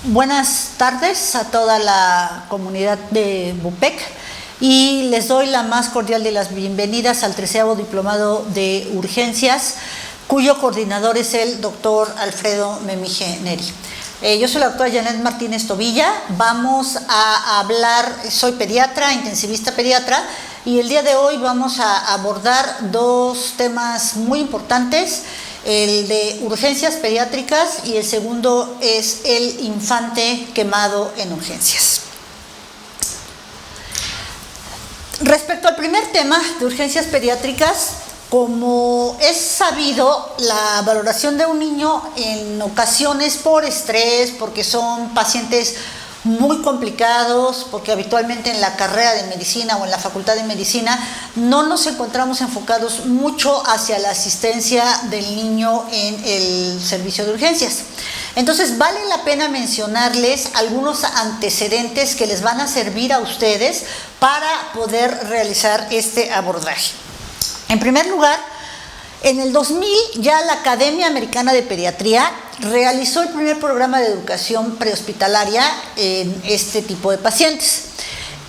Buenas tardes a toda la comunidad de BUPEC y les doy la más cordial de las bienvenidas al 13º Diplomado de Urgencias, cuyo coordinador es el doctor Alfredo Memije Neri. Yo soy la doctora Janet Martínez Tobilla. Vamos a hablar, soy pediatra, intensivista pediatra, y el día de hoy vamos a abordar dos temas muy importantes: el de urgencias pediátricas y el segundo es el infante quemado en urgencias. Respecto al primer tema de urgencias pediátricas, como es sabido, la valoración de un niño en ocasiones por estrés, porque son pacientes muy complicados, porque habitualmente en la carrera de medicina o en la facultad de medicina no nos encontramos enfocados mucho hacia la asistencia del niño en el servicio de urgencias. Entonces vale la pena mencionarles algunos antecedentes que les van a servir a ustedes para poder realizar este abordaje. En primer lugar, en el 2000 ya la Academia Americana de Pediatría realizó el primer programa de educación prehospitalaria en este tipo de pacientes.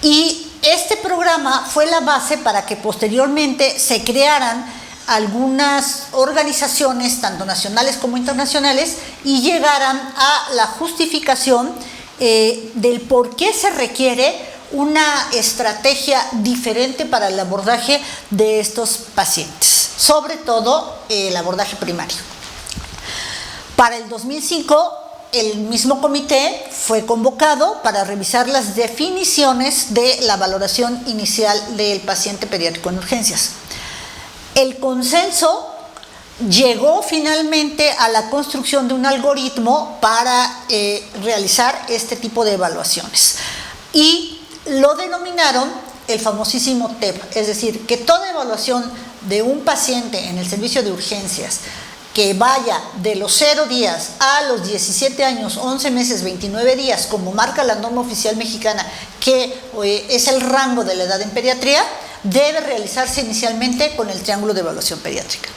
Y este programa fue la base para que posteriormente se crearan algunas organizaciones, tanto nacionales como internacionales, y llegaran a la justificación del por qué se requiere una estrategia diferente para el abordaje de estos pacientes, sobre todo el abordaje primario. Para el 2005, el mismo comité fue convocado para revisar las definiciones de la valoración inicial del paciente pediátrico en urgencias. El consenso llegó finalmente a la construcción de un algoritmo para realizar este tipo de evaluaciones y lo denominaron el famosísimo TEP, es decir, que toda evaluación de un paciente en el servicio de urgencias que vaya de los 0 días a los 17 años, 11 meses, 29 días, como marca la norma oficial mexicana, que es el rango de la edad en pediatría, debe realizarse inicialmente con el triángulo de evaluación pediátrica.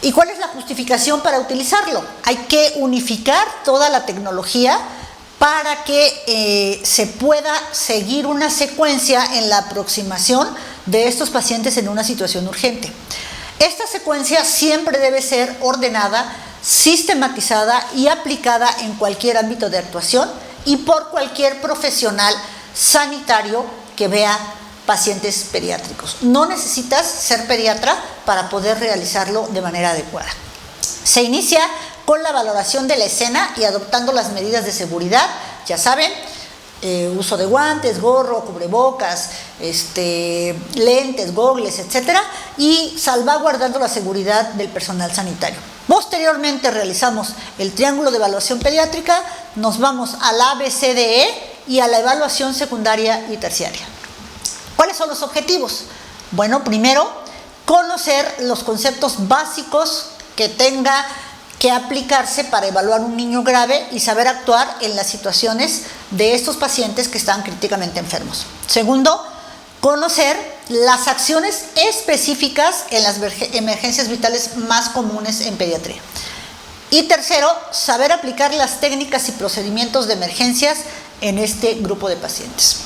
¿Y cuál es la justificación para utilizarlo? Hay que unificar toda la tecnología para que se pueda seguir una secuencia en la aproximación de estos pacientes en una situación urgente. Esta secuencia siempre debe ser ordenada, sistematizada y aplicada en cualquier ámbito de actuación y por cualquier profesional sanitario que vea pacientes pediátricos. No necesitas ser pediatra para poder realizarlo de manera adecuada. Se inicia con la valoración de la escena y adoptando las medidas de seguridad, ya saben, uso de guantes, gorro, cubrebocas, lentes, gogles, etcétera, y salvaguardando la seguridad del personal sanitario. Posteriormente realizamos el triángulo de evaluación pediátrica, nos vamos al ABCDE y a la evaluación secundaria y terciaria. ¿Cuáles son los objetivos? Bueno, primero, conocer los conceptos básicos que tenga que aplicarse para evaluar un niño grave y saber actuar en las situaciones de estos pacientes que están críticamente enfermos. Segundo, conocer las acciones específicas en las emergencias vitales más comunes en pediatría. Y tercero, saber aplicar las técnicas y procedimientos de emergencias en este grupo de pacientes.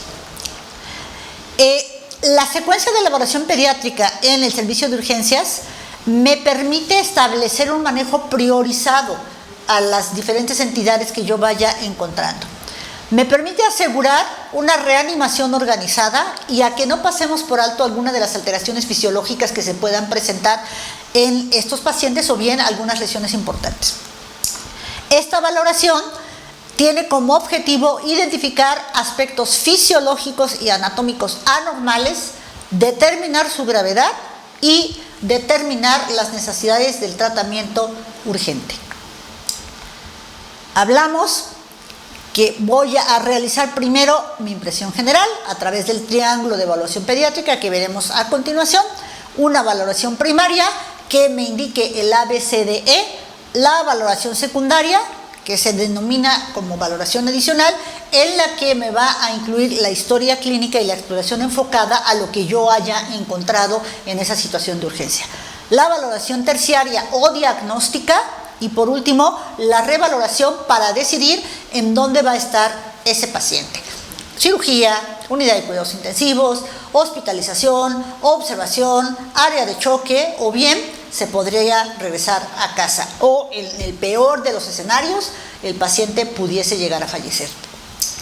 La secuencia de elaboración pediátrica en el servicio de urgencias me permite establecer un manejo priorizado a las diferentes entidades que yo vaya encontrando. Me permite asegurar una reanimación organizada y a que no pasemos por alto alguna de las alteraciones fisiológicas que se puedan presentar en estos pacientes o bien algunas lesiones importantes. Esta valoración tiene como objetivo identificar aspectos fisiológicos y anatómicos anormales, determinar su gravedad y determinar las necesidades del tratamiento urgente. Hablamos que voy a realizar primero mi impresión general a través del triángulo de evaluación pediátrica que veremos a continuación, una valoración primaria que me indique el ABCDE, la valoración secundaria que se denomina como valoración adicional, en la que me va a incluir la historia clínica y la exploración enfocada a lo que yo haya encontrado en esa situación de urgencia. La valoración terciaria o diagnóstica, y por último, la revaloración para decidir en dónde va a estar ese paciente. Cirugía, unidad de cuidados intensivos, hospitalización, observación, área de choque, o bien se podría regresar a casa, o en el peor de los escenarios, el paciente pudiese llegar a fallecer.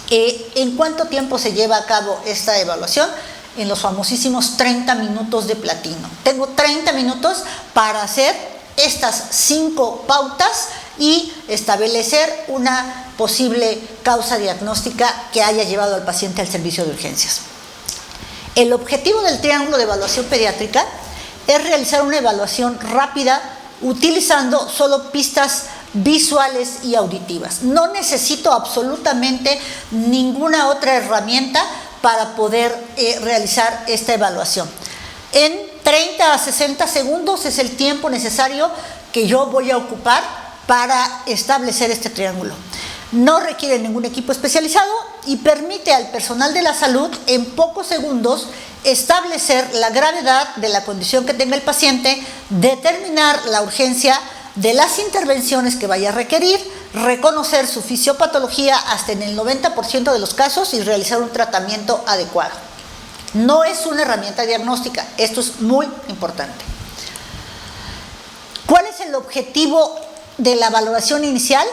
¿En cuánto tiempo se lleva a cabo esta evaluación? En los famosísimos 30 minutos de platino. Tengo 30 minutos para hacer estas 5 pautas y establecer una posible causa diagnóstica que haya llevado al paciente al servicio de urgencias. El objetivo del triángulo de evaluación pediátrica es realizar una evaluación rápida utilizando solo pistas visuales y auditivas. No necesito absolutamente ninguna otra herramienta para poder realizar esta evaluación. En 30 a 60 segundos es el tiempo necesario que yo voy a ocupar para establecer este triángulo. No requiere ningún equipo especializado y permite al personal de la salud en pocos segundos establecer la gravedad de la condición que tenga el paciente, determinar la urgencia de las intervenciones que vaya a requerir, reconocer su fisiopatología hasta en el 90% de los casos y realizar un tratamiento adecuado. No es una herramienta diagnóstica, esto es muy importante. ¿Cuál es el objetivo de la valoración inicial?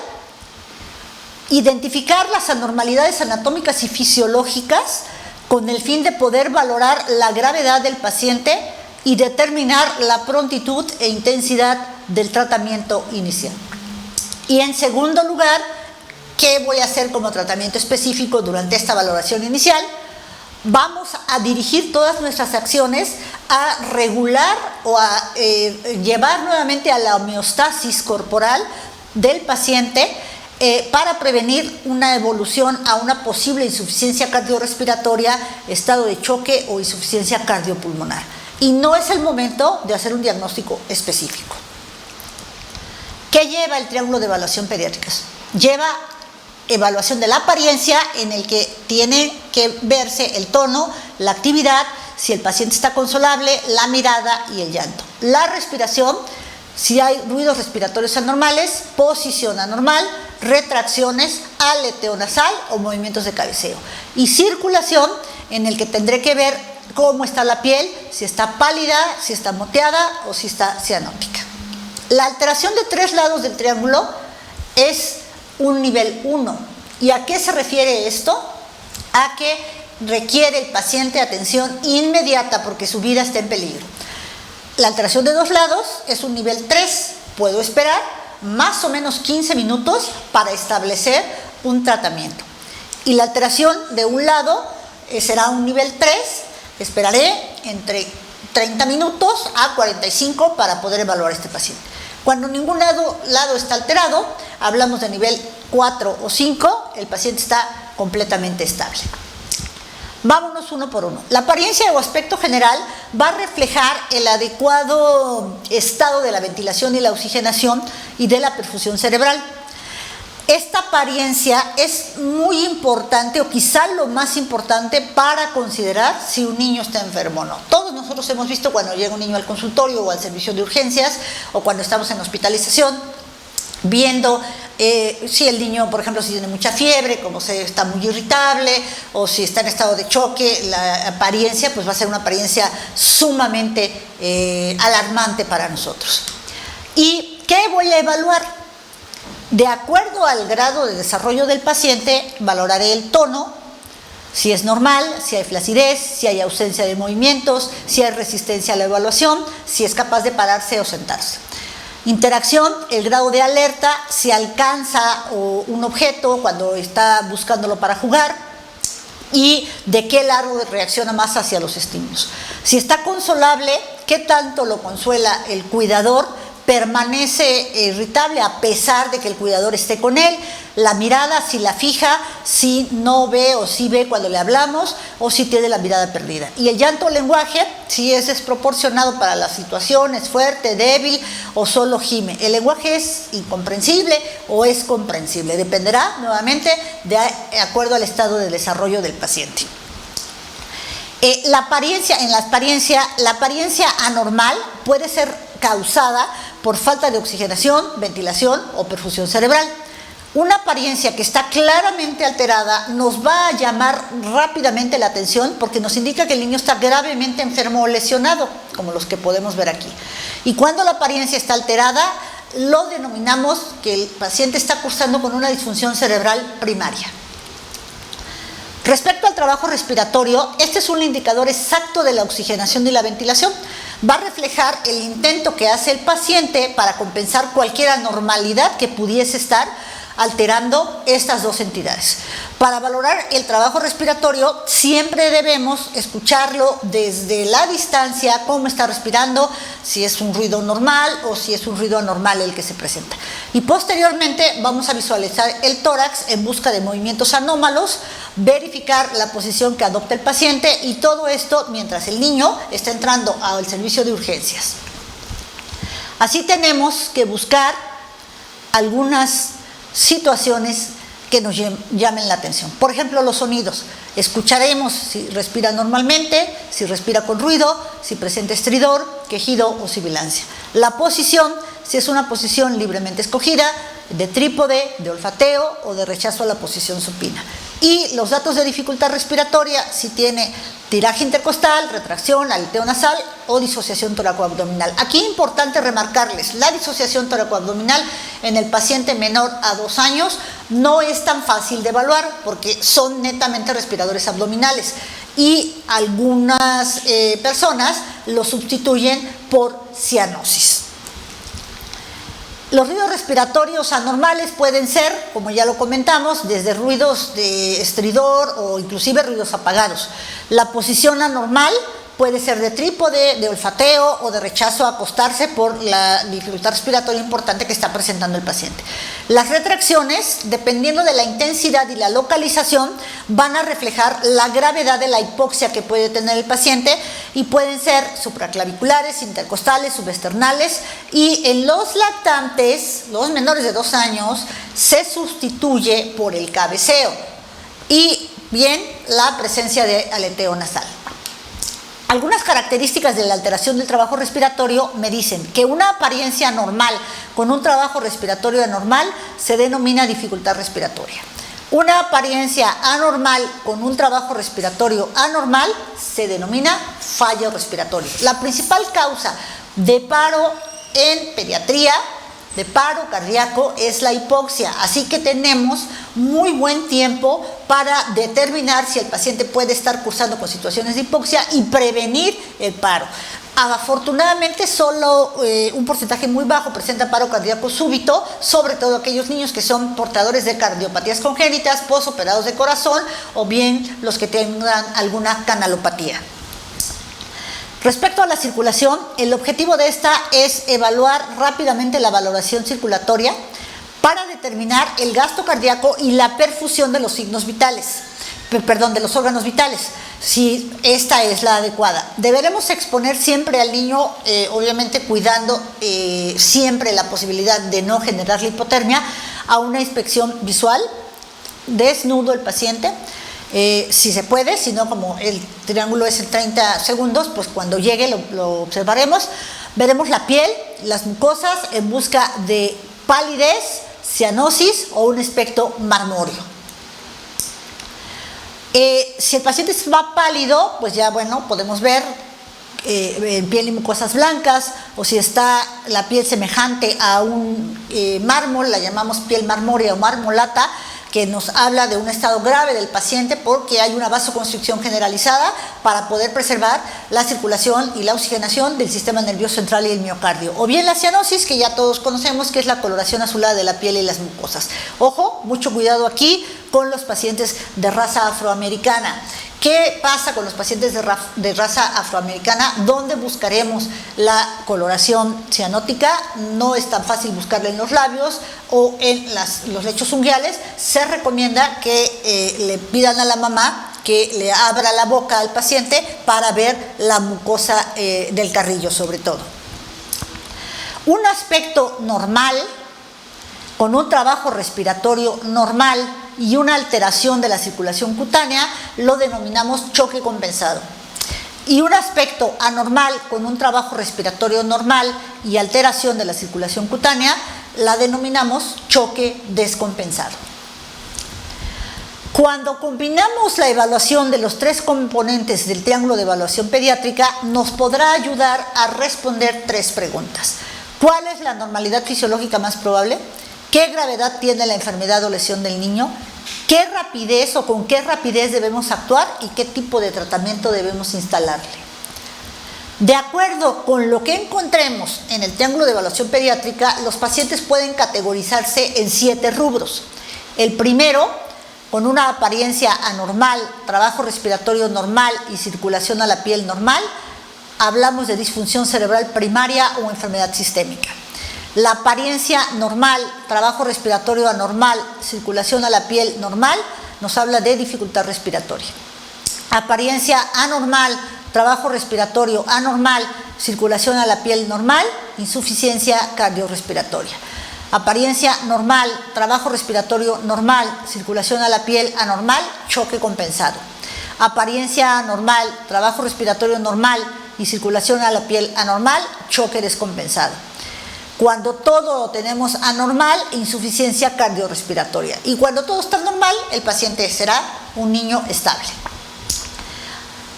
Identificar las anormalidades anatómicas y fisiológicas con el fin de poder valorar la gravedad del paciente y determinar la prontitud e intensidad del tratamiento inicial. Y en segundo lugar, ¿qué voy a hacer como tratamiento específico durante esta valoración inicial? Vamos a dirigir todas nuestras acciones a regular o a llevar nuevamente a la homeostasis corporal del paciente para prevenir una evolución a una posible insuficiencia cardiorrespiratoria, estado de choque o insuficiencia cardiopulmonar. Y no es el momento de hacer un diagnóstico específico. ¿Qué lleva el triángulo de evaluación pediátrica? Lleva evaluación de la apariencia, en el que tiene que verse el tono, la actividad, si el paciente está consolable, la mirada y el llanto. La respiración, si hay ruidos respiratorios anormales, posición anormal, retracciones, aleteo nasal o movimientos de cabeceo. Y circulación, en el que tendré que ver cómo está la piel, si está pálida, si está moteada o si está cianótica. La alteración de 3 lados del triángulo es un nivel 1. ¿Y a qué se refiere esto? A que requiere el paciente atención inmediata porque su vida está en peligro. La alteración de 2 lados es un nivel 3. Puedo esperar más o menos 15 minutos para establecer un tratamiento. Y la alteración de un lado será un nivel 3. Esperaré entre 30 minutos a 45 para poder evaluar a este paciente. Cuando ningún lado está alterado, hablamos de nivel 4 o 5, el paciente está completamente estable. Vámonos uno por uno. La apariencia o aspecto general va a reflejar el adecuado estado de la ventilación y la oxigenación y de la perfusión cerebral. Esta apariencia es muy importante, o quizá lo más importante, para considerar si un niño está enfermo o no. Todos nosotros hemos visto cuando llega un niño al consultorio o al servicio de urgencias, o cuando estamos en hospitalización, viendo si el niño, por ejemplo, si tiene mucha fiebre, como si está muy irritable, o si está en estado de choque, la apariencia pues va a ser una apariencia sumamente alarmante para nosotros. ¿Y qué voy a evaluar? De acuerdo al grado de desarrollo del paciente, valoraré el tono, si es normal, si hay flacidez, si hay ausencia de movimientos, si hay resistencia a la evaluación, si es capaz de pararse o sentarse. Interacción, el grado de alerta, si alcanza un objeto cuando está buscándolo para jugar, y de qué largo reacciona más hacia los estímulos. Si está consolable, qué tanto lo consuela el cuidador, permanece irritable a pesar de que el cuidador esté con él, la mirada, si la fija, si no ve o si ve cuando le hablamos, o si tiene la mirada perdida. Y el llanto o lenguaje, si es desproporcionado para la situación, es fuerte, débil o solo gime. El lenguaje es incomprensible o es comprensible, dependerá nuevamente de acuerdo al estado de desarrollo del paciente. La apariencia anormal puede ser causada por falta de oxigenación, ventilación o perfusión cerebral. Una apariencia que está claramente alterada nos va a llamar rápidamente la atención porque nos indica que el niño está gravemente enfermo o lesionado, como los que podemos ver aquí. Y cuando la apariencia está alterada, lo denominamos que el paciente está cursando con una disfunción cerebral primaria. Respecto al trabajo respiratorio, este es un indicador exacto de la oxigenación y la ventilación. Va a reflejar el intento que hace el paciente para compensar cualquier anormalidad que pudiese estar alterando estas dos entidades. Para valorar el trabajo respiratorio siempre debemos escucharlo desde la distancia, cómo está respirando, si es un ruido normal o si es un ruido anormal el que se presenta. Y posteriormente vamos a visualizar el tórax en busca de movimientos anómalos, verificar la posición que adopta el paciente y todo esto mientras el niño está entrando al servicio de urgencias. Así tenemos que buscar algunas situaciones que nos llamen la atención. Por ejemplo, los sonidos. Escucharemos si respira normalmente, si respira con ruido, si presenta estridor, quejido o sibilancia. La posición, si es una posición libremente escogida, de trípode, de olfateo o de rechazo a la posición supina. Y los datos de dificultad respiratoria, si tiene tiraje intercostal, retracción, aleteo nasal o disociación toracoabdominal. Aquí es importante remarcarles, la disociación toracoabdominal en el paciente menor a 2 años no es tan fácil de evaluar porque son netamente respiradores abdominales y algunas personas lo sustituyen por cianosis. Los ruidos respiratorios anormales pueden ser, como ya lo comentamos, desde ruidos de estridor o inclusive ruidos apagados. La posición anormal puede ser de trípode, de olfateo o de rechazo a acostarse por la dificultad respiratoria importante que está presentando el paciente. Las retracciones, dependiendo de la intensidad y la localización, van a reflejar la gravedad de la hipoxia que puede tener el paciente y pueden ser supraclaviculares, intercostales, subesternales, y en los lactantes, los menores de 2 años, se sustituye por el cabeceo y bien la presencia de aleteo nasal. Algunas características de la alteración del trabajo respiratorio me dicen que una apariencia normal con un trabajo respiratorio anormal se denomina dificultad respiratoria. Una apariencia anormal con un trabajo respiratorio anormal se denomina fallo respiratorio. La principal causa de paro en pediatría, de paro cardíaco, es la hipoxia, así que tenemos muy buen tiempo para determinar si el paciente puede estar cursando con situaciones de hipoxia y prevenir el paro. Afortunadamente solo un porcentaje muy bajo presenta paro cardíaco súbito, sobre todo aquellos niños que son portadores de cardiopatías congénitas, posoperados de corazón o bien los que tengan alguna canalopatía. Respecto a la circulación, el objetivo de esta es evaluar rápidamente la valoración circulatoria para determinar el gasto cardíaco y la perfusión de los signos vitales, de los órganos vitales, si esta es la adecuada. Deberemos exponer siempre al niño, obviamente cuidando siempre la posibilidad de no generar la hipotermia, a una inspección visual, desnudo el paciente, si se puede, si no, como el triángulo es en 30 segundos, pues cuando llegue lo observaremos. Veremos la piel, las mucosas en busca de palidez, cianosis o un aspecto marmóreo. Si el paciente va pálido, pues ya bueno, podemos ver en piel y mucosas blancas, o si está la piel semejante a un mármol, la llamamos piel marmórea o marmolata, que nos habla de un estado grave del paciente porque hay una vasoconstricción generalizada para poder preservar la circulación y la oxigenación del sistema nervioso central y el miocardio. O bien la cianosis, que ya todos conocemos, que es la coloración azulada de la piel y las mucosas. Ojo, mucho cuidado aquí con los pacientes de raza afroamericana. ¿Qué pasa con los pacientes de raza afroamericana? ¿Dónde buscaremos la coloración cianótica? No es tan fácil buscarla en los labios o en los lechos unguiales. Se recomienda que le pidan a la mamá que le abra la boca al paciente para ver la mucosa del carrillo sobre todo. Un aspecto normal, con un trabajo respiratorio normal y una alteración de la circulación cutánea, lo denominamos choque compensado. y un aspecto anormal con un trabajo respiratorio normal y alteración de la circulación cutánea, la denominamos choque descompensado. Cuando combinamos la evaluación de los tres componentes del triángulo de evaluación pediátrica, nos podrá ayudar a responder tres preguntas. ¿Cuál es la normalidad fisiológica más probable? ¿Qué gravedad tiene la enfermedad o lesión del niño? ¿Qué rapidez o con qué rapidez debemos actuar y qué tipo de tratamiento debemos instalarle? De acuerdo con lo que encontremos en el triángulo de evaluación pediátrica, los pacientes pueden categorizarse en 7 rubros. El primero, con una apariencia anormal, trabajo respiratorio normal y circulación a la piel normal, hablamos de disfunción cerebral primaria o enfermedad sistémica. La apariencia normal, trabajo respiratorio anormal, circulación a la piel normal, nos habla de dificultad respiratoria. Apariencia anormal, trabajo respiratorio anormal, circulación a la piel normal, insuficiencia cardiorrespiratoria. Apariencia normal, trabajo respiratorio normal, circulación a la piel anormal, choque compensado. Apariencia anormal, trabajo respiratorio normal y circulación a la piel anormal, choque descompensado. Cuando todo tenemos anormal, insuficiencia cardiorrespiratoria. Y cuando todo está normal, el paciente será un niño estable.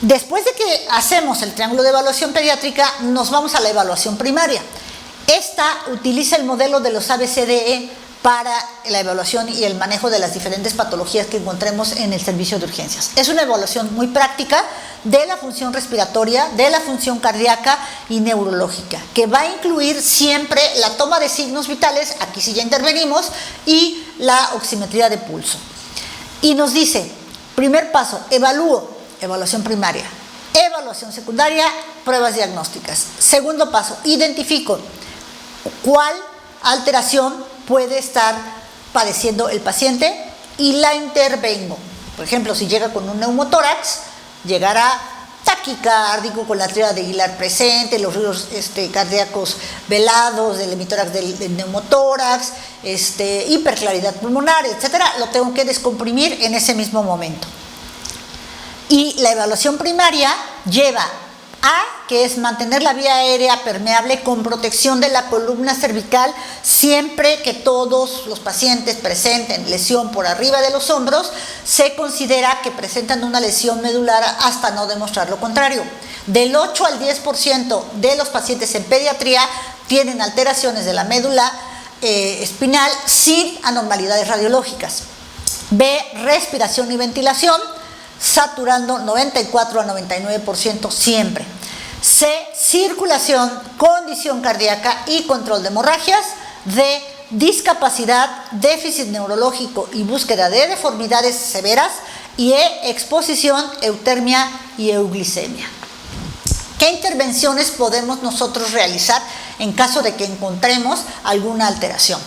Después de que hacemos el triángulo de evaluación pediátrica, nos vamos a la evaluación primaria. Esta utiliza el modelo de los ABCDE para la evaluación y el manejo de las diferentes patologías que encontremos en el servicio de urgencias. Es una evaluación muy práctica de la función respiratoria, de la función cardíaca y neurológica, que va a incluir siempre la toma de signos vitales, aquí sí ya intervenimos, y la oximetría de pulso. Y nos dice, primer paso, evalúo, evaluación primaria. Evaluación secundaria, pruebas diagnósticas. Segundo paso, identifico cuál alteración puede estar padeciendo el paciente y la intervengo. Por ejemplo, si llega con un neumotórax, llegará taquicárdico con la tríada de Guillain presente, los ruidos cardíacos velados del hemitórax del neumotórax, hiperclaridad pulmonar, etcétera. Lo tengo que descomprimir en ese mismo momento. Y la evaluación primaria lleva a, que es mantener la vía aérea permeable con protección de la columna cervical siempre que todos los pacientes presenten lesión por arriba de los hombros, se considera que presentan una lesión medular hasta no demostrar lo contrario. Del 8 al 10% de los pacientes en pediatría tienen alteraciones de la médula espinal sin anormalidades radiológicas. B, respiración y ventilación, saturando 94 a 99% siempre. C, circulación, condición cardíaca y control de hemorragias. D, discapacidad, déficit neurológico y búsqueda de deformidades severas. Y E, exposición, eutermia y euglicemia. ¿Qué intervenciones podemos nosotros realizar en caso de que encontremos alguna alteración?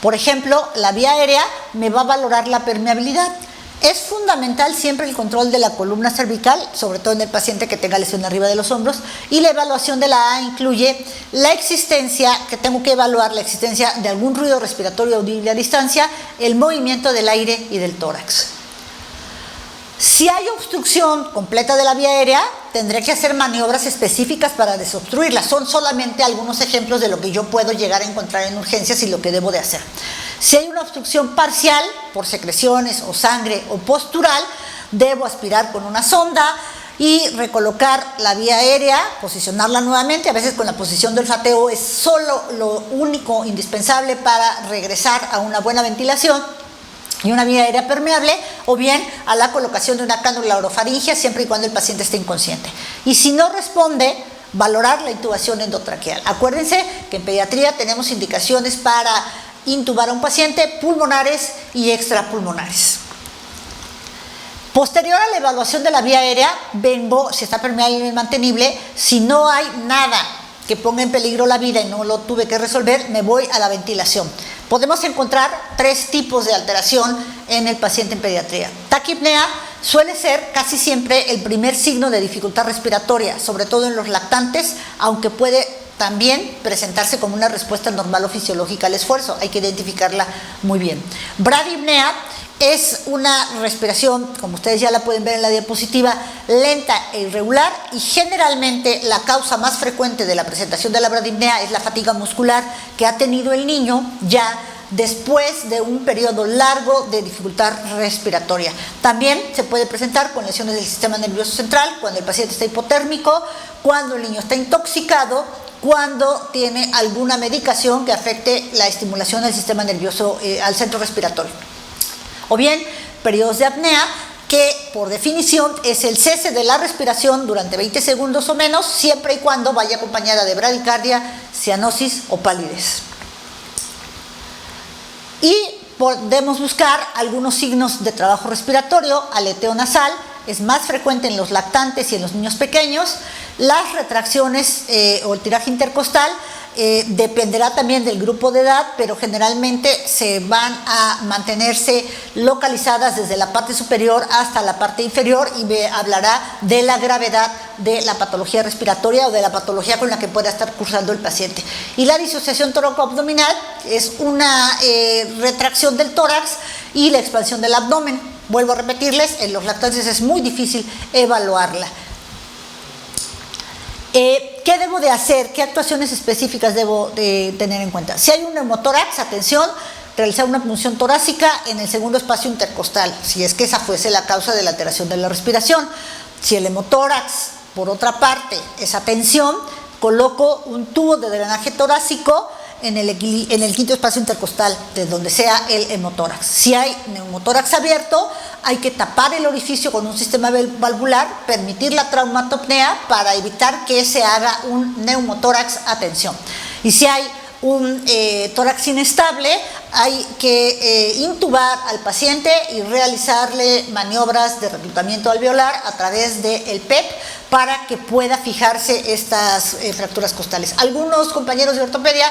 Por ejemplo, la vía aérea me va a valorar la permeabilidad. Es fundamental siempre el control de la columna cervical, sobre todo en el paciente que tenga lesión arriba de los hombros, y la evaluación de la A incluye la existencia, que tengo que evaluar la existencia de algún ruido respiratorio audible a distancia, el movimiento del aire y del tórax. Si hay obstrucción completa de la vía aérea, tendré que hacer maniobras específicas para desobstruirla. Son solamente algunos ejemplos de lo que yo puedo llegar a encontrar en urgencias y lo que debo de hacer. Si hay una obstrucción parcial por secreciones o sangre o postural, debo aspirar con una sonda y recolocar la vía aérea, posicionarla nuevamente. A veces con la posición del olfateo es solo lo único indispensable para regresar a una buena ventilación y una vía aérea permeable, o bien a la colocación de una cánula orofaringea siempre y cuando el paciente esté inconsciente. Y si no responde, valorar la intubación endotraqueal. Acuérdense que en pediatría tenemos indicaciones para intubar a un paciente, pulmonares y extrapulmonares. Posterior a la evaluación de la vía aérea, vengo, si está permeable y mantenible. Si no hay nada que ponga en peligro la vida y no lo tuve que resolver, me voy a la ventilación. Podemos encontrar 3 tipos de alteración en el paciente en pediatría. Taquipnea suele ser casi siempre el primer signo de dificultad respiratoria, sobre todo en los lactantes, aunque puede también presentarse como una respuesta normal o fisiológica al esfuerzo. Hay que identificarla muy bien. Bradipnea Es una respiración, como ustedes ya la pueden ver en la diapositiva, lenta e irregular, y generalmente la causa más frecuente de la presentación de la bradipnea es la fatiga muscular que ha tenido el niño ya después de un periodo largo de dificultad respiratoria. También se puede presentar con lesiones del sistema nervioso central, cuando el paciente está hipotérmico, cuando el niño está intoxicado, cuando tiene alguna medicación que afecte la estimulación del sistema nervioso al centro respiratorio. O bien, periodos de apnea, que por definición es el cese de la respiración durante 20 segundos o menos, siempre y cuando vaya acompañada de bradicardia, cianosis o palidez. Y podemos buscar algunos signos de trabajo respiratorio. Aleteo nasal es más frecuente en los lactantes y en los niños pequeños. Las retracciones o el tiraje intercostal dependerá también del grupo de edad, pero generalmente se van a mantenerse localizadas desde la parte superior hasta la parte inferior, y me hablará de la gravedad de la patología respiratoria o de la patología con la que pueda estar cursando el paciente. Y la disociación tóraco-abdominal es una retracción del tórax y la expansión del abdomen. Vuelvo a repetirles, en los lactantes es muy difícil evaluarla. ¿Qué debo de hacer? ¿Qué actuaciones específicas debo de tener en cuenta? Si hay un neumotórax, atención, realizar una punción torácica en el segundo espacio intercostal, si es que esa fuese la causa de la alteración de la respiración. Si el hemotórax, por otra parte, es atención, coloco un tubo de drenaje torácico en el quinto espacio intercostal, de donde sea el hemotórax. Si hay neumotórax abierto, hay que tapar el orificio con un sistema valvular, permitir la traumatopnea para evitar que se haga un neumotórax, atención. Y si hay un tórax inestable, hay que intubar al paciente y realizarle maniobras de reclutamiento alveolar a través del PEP para que pueda fijarse estas fracturas costales. Algunos compañeros de ortopedia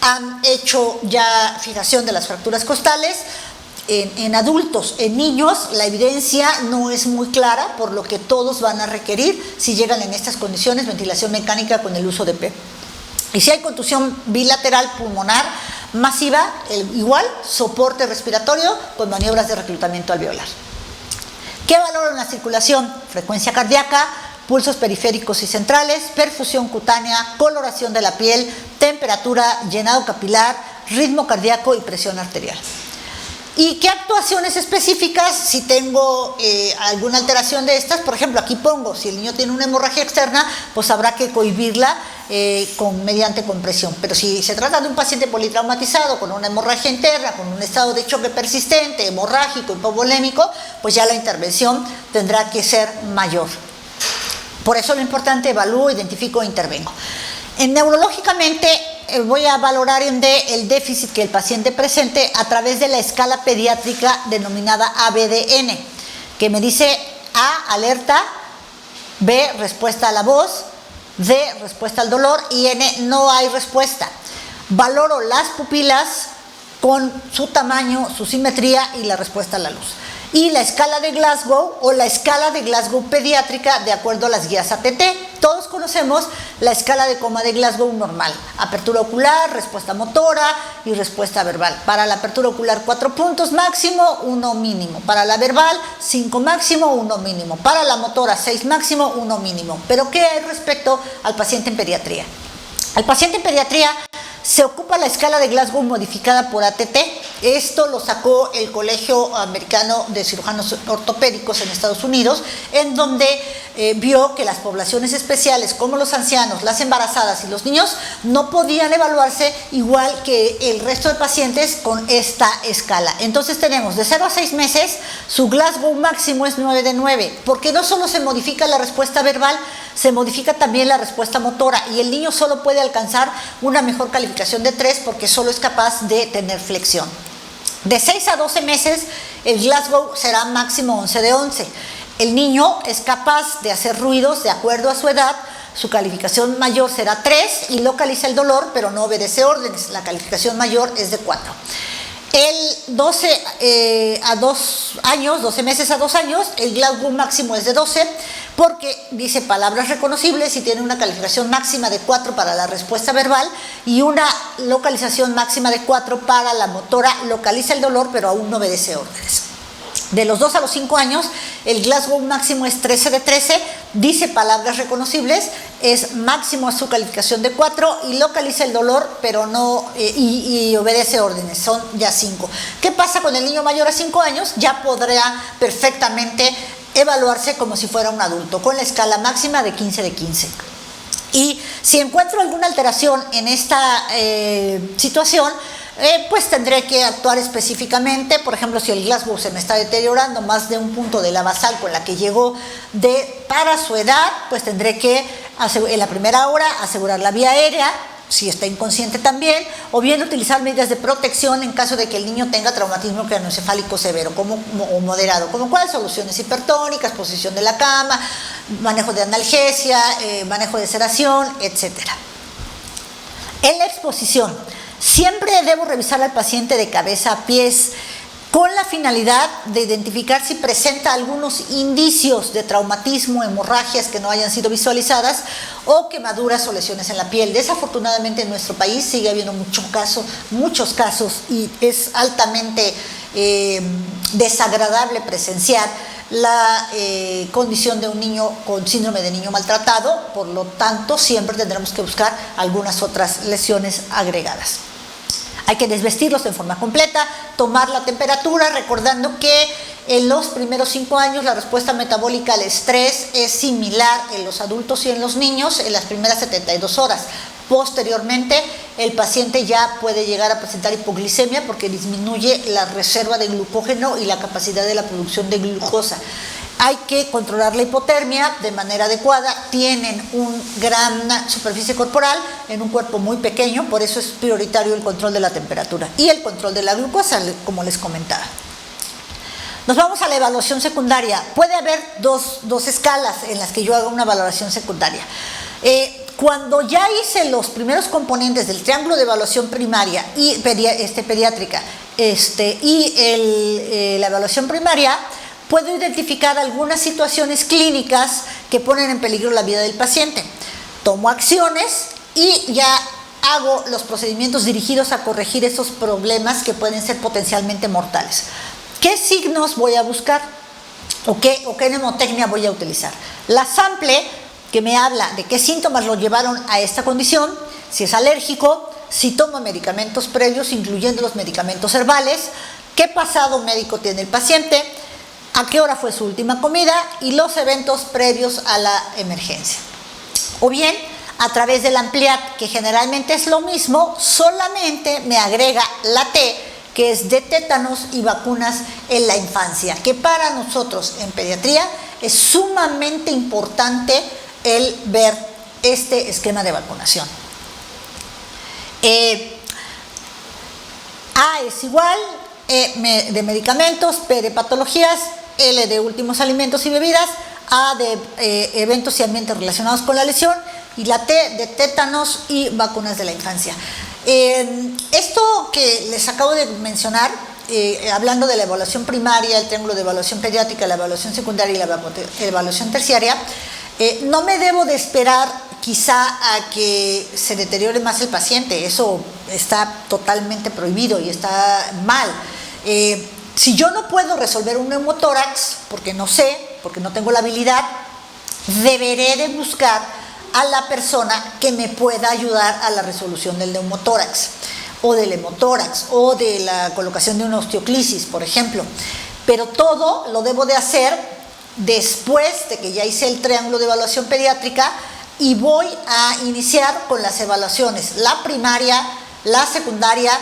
han hecho ya fijación de las fracturas costales en adultos. En niños la evidencia no es muy clara, por lo que todos van a requerir, si llegan en estas condiciones, ventilación mecánica con el uso de PEP. Y si hay contusión bilateral pulmonar masiva, igual soporte respiratorio con maniobras de reclutamiento alveolar. ¿Qué valoro en la circulación? Frecuencia cardíaca, pulsos periféricos y centrales, perfusión cutánea, coloración de la piel, temperatura, llenado capilar, ritmo cardíaco y presión arterial. ¿Y qué actuaciones específicas si tengo alguna alteración de estas? Por ejemplo, aquí pongo, si el niño tiene una hemorragia externa, pues habrá que cohibirla mediante compresión. Pero si se trata de un paciente politraumatizado con una hemorragia interna, con un estado de choque persistente, hemorrágico, hipovolémico, pues ya la intervención tendrá que ser mayor. Por eso lo importante, evalúo, identifico e intervengo. Neurológicamente voy a valorar el déficit que el paciente presente a través de la escala pediátrica denominada ABDN, que me dice A, alerta, B, respuesta a la voz, D, respuesta al dolor, y N, no hay respuesta. Valoro las pupilas con su tamaño, su simetría y la respuesta a la luz. Y la escala de Glasgow o la escala de Glasgow pediátrica de acuerdo a las guías ATT. Todos conocemos la escala de coma de Glasgow normal: apertura ocular, respuesta motora y respuesta verbal. Para la apertura ocular 4 puntos máximo, 1 mínimo. Para la verbal 5 máximo, 1 mínimo. Para la motora 6 máximo, 1 mínimo. Pero ¿qué hay respecto al paciente en pediatría? Al paciente en pediatría se ocupa la escala de Glasgow modificada por ATT. Esto lo sacó el Colegio Americano de Cirujanos Ortopédicos en Estados Unidos, en donde vio que las poblaciones especiales, como los ancianos, las embarazadas y los niños, no podían evaluarse igual que el resto de pacientes con esta escala. Entonces tenemos de 0 a 6 meses, su Glasgow máximo es 9 de 9, porque no solo se modifica la respuesta verbal, se modifica también la respuesta motora, y el niño solo puede alcanzar una mejor calificación de 3 porque solo es capaz de tener flexión. De 6 a 12 meses, el Glasgow será máximo 11 de 11. El niño es capaz de hacer ruidos de acuerdo a su edad, su calificación mayor será 3 y localiza el dolor, pero no obedece órdenes. La calificación mayor es de 4. El 12 meses a 2 años, el Glasgow máximo es de 12, porque dice palabras reconocibles y tiene una calificación máxima de 4 para la respuesta verbal y una localización máxima de 4 para la motora. Localiza el dolor, pero aún no obedece órdenes. De los 2 a los 5 años, el Glasgow máximo es 13 de 13, dice palabras reconocibles, es máximo a su calificación de 4 y localiza el dolor, pero no, y obedece órdenes, son ya 5. ¿Qué pasa con el niño mayor a 5 años? Ya podrá perfectamente evaluarse como si fuera un adulto, con la escala máxima de 15 de 15. Y si encuentro alguna alteración en esta situación, pues tendré que actuar específicamente. Por ejemplo, si el Glasgow se me está deteriorando más de un punto de la basal con la que llegó para su edad, pues tendré que en la primera hora asegurar la vía aérea, si está inconsciente también, o bien utilizar medidas de protección en caso de que el niño tenga traumatismo craneoencefálico severo o moderado, como cuál, soluciones hipertónicas, posición de la cama, manejo de analgesia, manejo de sedación, etc. En la exposición, siempre debo revisar al paciente de cabeza a pies con la finalidad de identificar si presenta algunos indicios de traumatismo, hemorragias que no hayan sido visualizadas o quemaduras o lesiones en la piel. Desafortunadamente en nuestro país sigue habiendo muchos casos y es altamente desagradable presenciar la condición de un niño con síndrome de niño maltratado. Por lo tanto, siempre tendremos que buscar algunas otras lesiones agregadas. Hay que desvestirlos en forma completa, tomar la temperatura, recordando que en los primeros 5 años la respuesta metabólica al estrés es similar en los adultos y en los niños en las primeras 72 horas. Posteriormente, el paciente ya puede llegar a presentar hipoglicemia porque disminuye la reserva de glucógeno y la capacidad de la producción de glucosa. Hay que controlar la hipotermia de manera adecuada. Tienen una gran superficie corporal en un cuerpo muy pequeño, por eso es prioritario el control de la temperatura y el control de la glucosa, como les comentaba. Nos vamos a la evaluación secundaria. Puede haber dos escalas en las que yo haga una valoración secundaria. Cuando ya hice los primeros componentes del triángulo de evaluación primaria y pediátrica la evaluación primaria, puedo identificar algunas situaciones clínicas que ponen en peligro la vida del paciente. Tomo acciones y ya hago los procedimientos dirigidos a corregir esos problemas que pueden ser potencialmente mortales. ¿Qué signos voy a buscar? ¿O qué mnemotecnia voy a utilizar? La sample, que me habla de qué síntomas lo llevaron a esta condición, si es alérgico, si toma medicamentos previos, incluyendo los medicamentos herbales, qué pasado médico tiene el paciente, a qué hora fue su última comida y los eventos previos a la emergencia. O bien, a través del AMPLIAT, que generalmente es lo mismo, solamente me agrega la T, que es de tétanos y vacunas en la infancia, que para nosotros en pediatría es sumamente importante el ver este esquema de vacunación. A es igual, E de medicamentos, P de patologías, L de últimos alimentos y bebidas, A de eventos y ambientes relacionados con la lesión y la T de tétanos y vacunas de la infancia. Esto que les acabo de mencionar, hablando de la evaluación primaria, el triángulo de evaluación pediátrica, la evaluación secundaria y la evaluación terciaria, no me debo de esperar quizá a que se deteriore más el paciente. Eso está totalmente prohibido y está mal. Si yo no puedo resolver un neumotórax, porque no sé, porque no tengo la habilidad, deberé de buscar a la persona que me pueda ayudar a la resolución del neumotórax o del hemotórax o de la colocación de una osteoclisis, por ejemplo. Pero todo lo debo de hacer después de que ya hice el triángulo de evaluación pediátrica y voy a iniciar con las evaluaciones, la primaria, la secundaria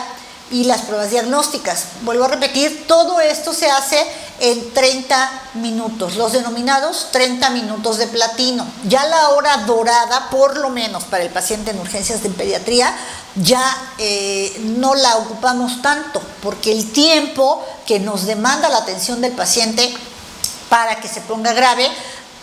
y las pruebas diagnósticas. Vuelvo a repetir, todo esto se hace en 30 minutos, los denominados 30 minutos de platino. Ya la hora dorada, por lo menos para el paciente en urgencias de pediatría, ya no la ocupamos tanto, porque el tiempo que nos demanda la atención del paciente para que se ponga grave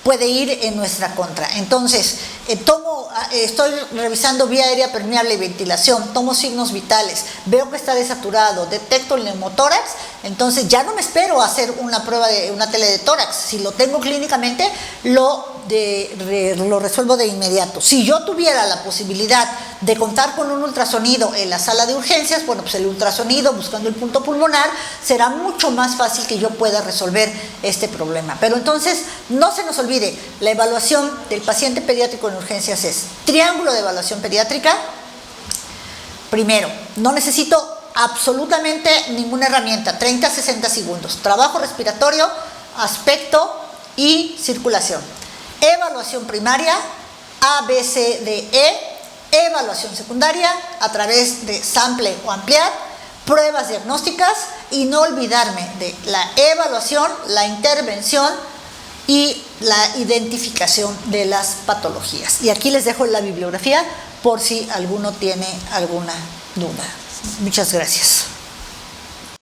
puede ir en nuestra contra. Entonces, estoy revisando vía aérea permeable y ventilación, tomo signos vitales, veo que está desaturado, detecto el neumotórax, entonces ya no me espero a hacer una prueba de una tele de tórax. Si lo tengo clínicamente, lo lo resuelvo de inmediato. Si yo tuviera la posibilidad de contar con un ultrasonido en la sala de urgencias, bueno, pues el ultrasonido buscando el punto pulmonar será mucho más fácil que yo pueda resolver este problema. Pero entonces, no se nos olvide, la evaluación del paciente pediátrico en urgencias es triángulo de evaluación pediátrica. Primero, no necesito absolutamente ninguna herramienta, 30 a 60 segundos. Trabajo respiratorio, aspecto y circulación. Evaluación primaria, A, B, C, D, E. Evaluación secundaria a través de sample o ampliar, pruebas diagnósticas y no olvidarme de la evaluación, la intervención y la identificación de las patologías. Y aquí les dejo la bibliografía por si alguno tiene alguna duda. Muchas gracias.